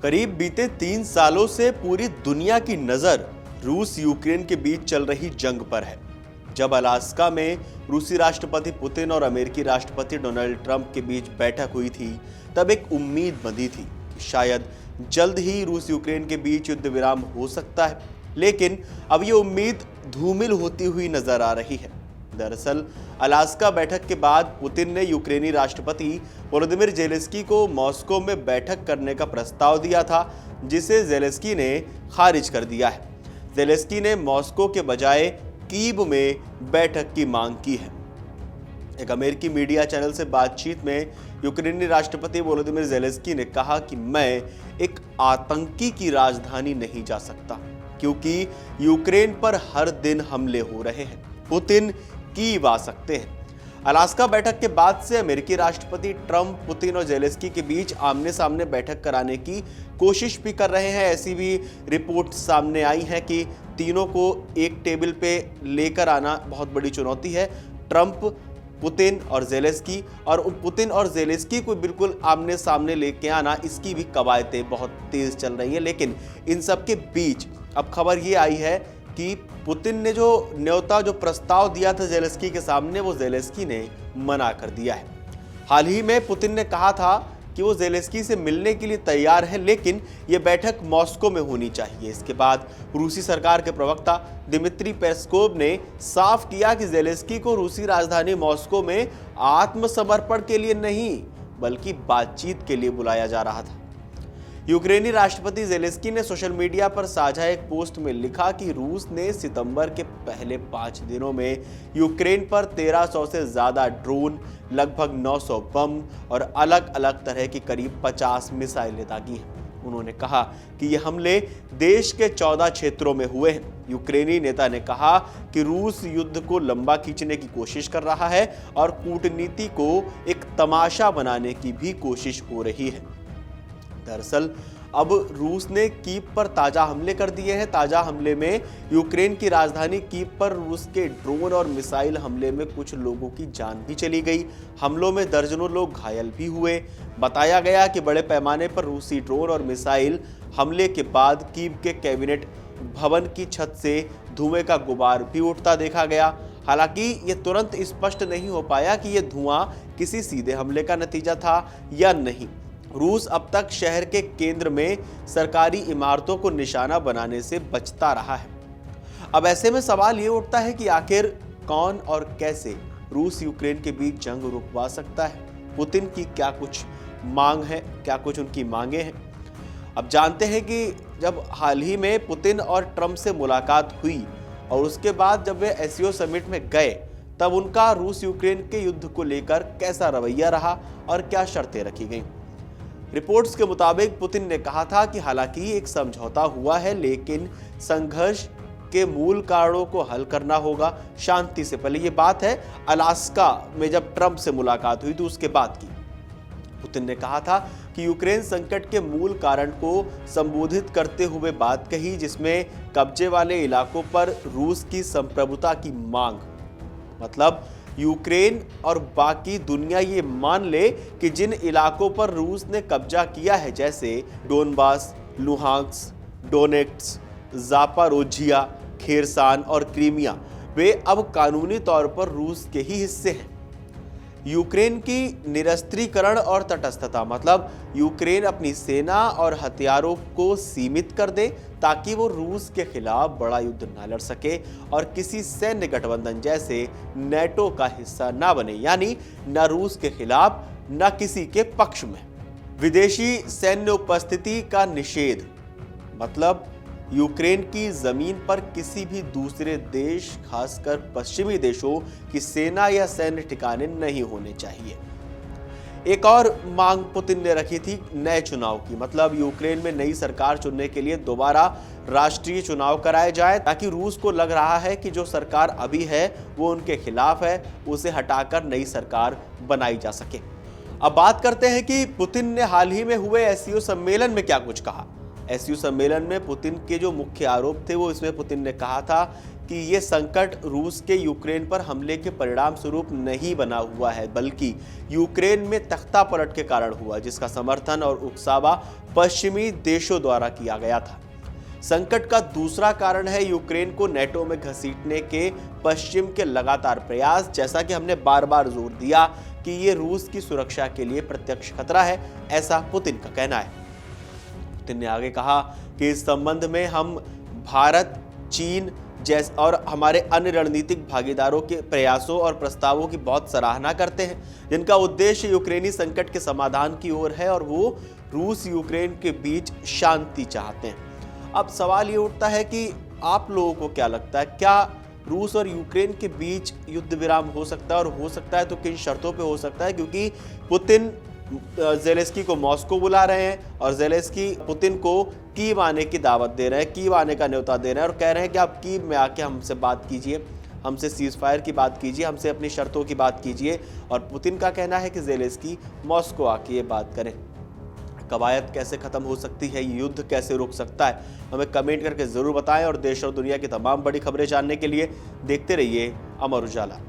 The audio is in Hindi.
करीब बीते 3 सालों से पूरी दुनिया की नजर रूस यूक्रेन के बीच चल रही जंग पर है। जब अलास्का में रूसी राष्ट्रपति पुतिन और अमेरिकी राष्ट्रपति डोनाल्ड ट्रंप के बीच बैठक हुई थी, तब एक उम्मीद बंधी थी कि शायद जल्द ही रूस यूक्रेन के बीच युद्ध विराम हो सकता है। लेकिन अब ये उम्मीद धूमिल होती हुई नजर आ रही है। दरअसल अलास्का बैठक के बाद पुतिन ने यूक्रेनी राष्ट्रपति वोलोदिमीर ज़ेलेंस्की को मॉस्को में बैठक करने का प्रस्ताव दिया था, जिसे ज़ेलेंस्की ने खारिज कर दिया है। ज़ेलेंस्की ने मॉस्को के बजाय कीव में बैठक की मांग की है। एक अमेरिकी मीडिया चैनल से बातचीत में यूक्रेनी राष्ट्रपति वोलोदिमीर ज़ेलेंस्की ने कहा कि मैं एक आतंकी की राजधानी नहीं जा सकता, क्योंकि यूक्रेन पर हर दिन हमले हो रहे हैं। पुतिन कीव आ सकते हैं। अलास्का बैठक के बाद से अमेरिकी राष्ट्रपति ट्रंप पुतिन और ज़ेलेंस्की के बीच आमने सामने बैठक कराने की कोशिश भी कर रहे हैं। ऐसी भी रिपोर्ट सामने आई है कि तीनों को एक टेबल पे लेकर आना बहुत बड़ी चुनौती है। ट्रंप, पुतिन और ज़ेलेंस्की, और पुतिन और ज़ेलेंस्की को बिल्कुल आमने सामने लेके आना, इसकी भी कवायदें बहुत तेज चल रही हैं। लेकिन इन सब के बीच अब खबर ये आई है कि पुतिन ने जो प्रस्ताव दिया था ज़ेलेंस्की के सामने, वो ज़ेलेंस्की ने मना कर दिया है। हाल ही में पुतिन ने कहा था कि वो ज़ेलेंस्की से मिलने के लिए तैयार है, लेकिन ये बैठक मॉस्को में होनी चाहिए। इसके बाद रूसी सरकार के प्रवक्ता दिमित्री पेस्कोव ने साफ किया कि ज़ेलेंस्की को रूसी राजधानी मॉस्को में आत्मसमर्पण के लिए नहीं, बल्कि बातचीत के लिए बुलाया जा रहा था। यूक्रेनी राष्ट्रपति ज़ेलेंस्की ने सोशल मीडिया पर साझा एक पोस्ट में लिखा कि रूस ने सितंबर के पहले 5 दिनों में यूक्रेन पर 1300 से ज़्यादा ड्रोन, लगभग 900 बम और अलग अलग तरह की करीब 50 मिसाइलें दागी हैं। उन्होंने कहा कि ये हमले देश के 14 क्षेत्रों में हुए हैं। यूक्रेनी नेता ने कहा कि रूस युद्ध को लंबा खींचने की कोशिश कर रहा है और कूटनीति को एक तमाशा बनाने की भी कोशिश हो रही है। दरअसल अब रूस ने कीव पर ताजा हमले कर दिए हैं। ताजा हमले में यूक्रेन की राजधानी कीव पर रूस के ड्रोन और मिसाइल हमले में कुछ लोगों की जान भी चली गई। हमलों में दर्जनों लोग घायल भी हुए। बताया गया कि बड़े पैमाने पर रूसी ड्रोन और मिसाइल हमले के बाद कीव के कैबिनेट भवन की छत से धुएं का गुबार भी उठता देखा गया। हालांकि ये तुरंत स्पष्ट नहीं हो पाया कि यह धुआं किसी सीधे हमले का नतीजा था या नहीं। रूस अब तक शहर के केंद्र में सरकारी इमारतों को निशाना बनाने से बचता रहा है। अब ऐसे में सवाल ये उठता है कि आखिर कौन और कैसे रूस यूक्रेन के बीच जंग रुकवा सकता है। पुतिन की क्या कुछ मांग है, क्या कुछ उनकी मांगे हैं। अब जानते हैं कि जब हाल ही में पुतिन और ट्रंप से मुलाकात हुई और उसके बाद जब वे एससीओ समिट में गए, तब उनका रूस यूक्रेन के युद्ध को लेकर कैसा रवैया रहा और क्या शर्तें रखी गईं। रिपोर्ट्स के मुताबिक पुतिन ने कहा था कि हालांकि एक समझौता हुआ है, लेकिन संघर्ष के मूल कारणों को हल करना होगा शांति से। पहले ये बात है अलास्का में जब ट्रंप से मुलाकात हुई तो उसके बाद की। पुतिन ने कहा था कि यूक्रेन संकट के मूल कारण को संबोधित करते हुए बात कही, जिसमें कब्जे वाले इलाकों पर रूस की संप्रभुता की मांग। मतलब यूक्रेन और बाकी दुनिया ये मान ले कि जिन इलाकों पर रूस ने कब्जा किया है, जैसे डोनबास, लुहांस्क, डोनेट्स्क, जापारोझिया, खेरसान और क्रीमिया, वे अब कानूनी तौर पर रूस के ही हिस्से हैं। यूक्रेन की निरस्त्रीकरण और तटस्थता, मतलब यूक्रेन अपनी सेना और हथियारों को सीमित कर दे ताकि वो रूस के खिलाफ बड़ा युद्ध न लड़ सके और किसी सैन्य गठबंधन जैसे नेटो का हिस्सा ना बने, यानी न रूस के खिलाफ न किसी के पक्ष में। विदेशी सैन्य उपस्थिति का निषेध, मतलब यूक्रेन की जमीन पर किसी भी दूसरे देश, खासकर पश्चिमी देशों की सेना या सैन्य ठिकाने नहीं होने चाहिए। एक और मांग पुतिन ने रखी थी नए चुनाव की, मतलब यूक्रेन में नई सरकार चुनने के लिए दोबारा राष्ट्रीय चुनाव कराए जाए, ताकि रूस को लग रहा है कि जो सरकार अभी है वो उनके खिलाफ है, उसे हटाकर नई सरकार बनाई जा सके। अब बात करते हैं कि पुतिन ने हाल ही में हुए एससीओ सम्मेलन में क्या कुछ कहा। एससीओ सम्मेलन में पुतिन के जो मुख्य आरोप थे, वो इसमें पुतिन ने कहा था कि ये संकट रूस के यूक्रेन पर हमले के परिणाम स्वरूप नहीं बना हुआ है, बल्कि यूक्रेन में तख्ता पलट के कारण हुआ, जिसका समर्थन और उकसावा पश्चिमी देशों द्वारा किया गया था। संकट का दूसरा कारण है यूक्रेन को नेटो में घसीटने के पश्चिम के लगातार प्रयास। जैसा कि हमने बार बार जोर दिया कि ये रूस की सुरक्षा के लिए प्रत्यक्ष खतरा है, ऐसा पुतिन का कहना है। पुतिन ने आगे कहा कि इस संबंध में हम भारत, चीन जैसे और हमारे अन्य रणनीतिक भागीदारों के प्रयासों और प्रस्तावों की बहुत सराहना करते हैं, जिनका उद्देश्य यूक्रेनी संकट के समाधान की ओर है और वो रूस यूक्रेन के बीच शांति चाहते हैं। अब सवाल ये उठता है कि आप लोगों को क्या लगता है, क्या रूस और यूक्रेन के बीच युद्ध विराम हो सकता है, और हो सकता है तो किन शर्तों पे हो सकता है? क्योंकि पुतिन ज़ेलेंस्की को मॉस्को बुला रहे हैं और ज़ेलेंस्की पुतिन को कीव आने की दावत दे रहे हैं, कीव आने का न्योता दे रहे हैं और कह रहे हैं कि आप कीव में आके हमसे बात कीजिए, हमसे सीज़फायर की बात कीजिए, हमसे अपनी शर्तों की बात कीजिए। और पुतिन का कहना है कि ज़ेलेंस्की मॉस्को आके ये बात करें। कवायद कैसे खत्म हो सकती है, युद्ध कैसे रुक सकता है, हमें कमेंट करके ज़रूर बताएं। और देश और दुनिया की तमाम बड़ी खबरें जानने के लिए देखते रहिए अमर उजाला।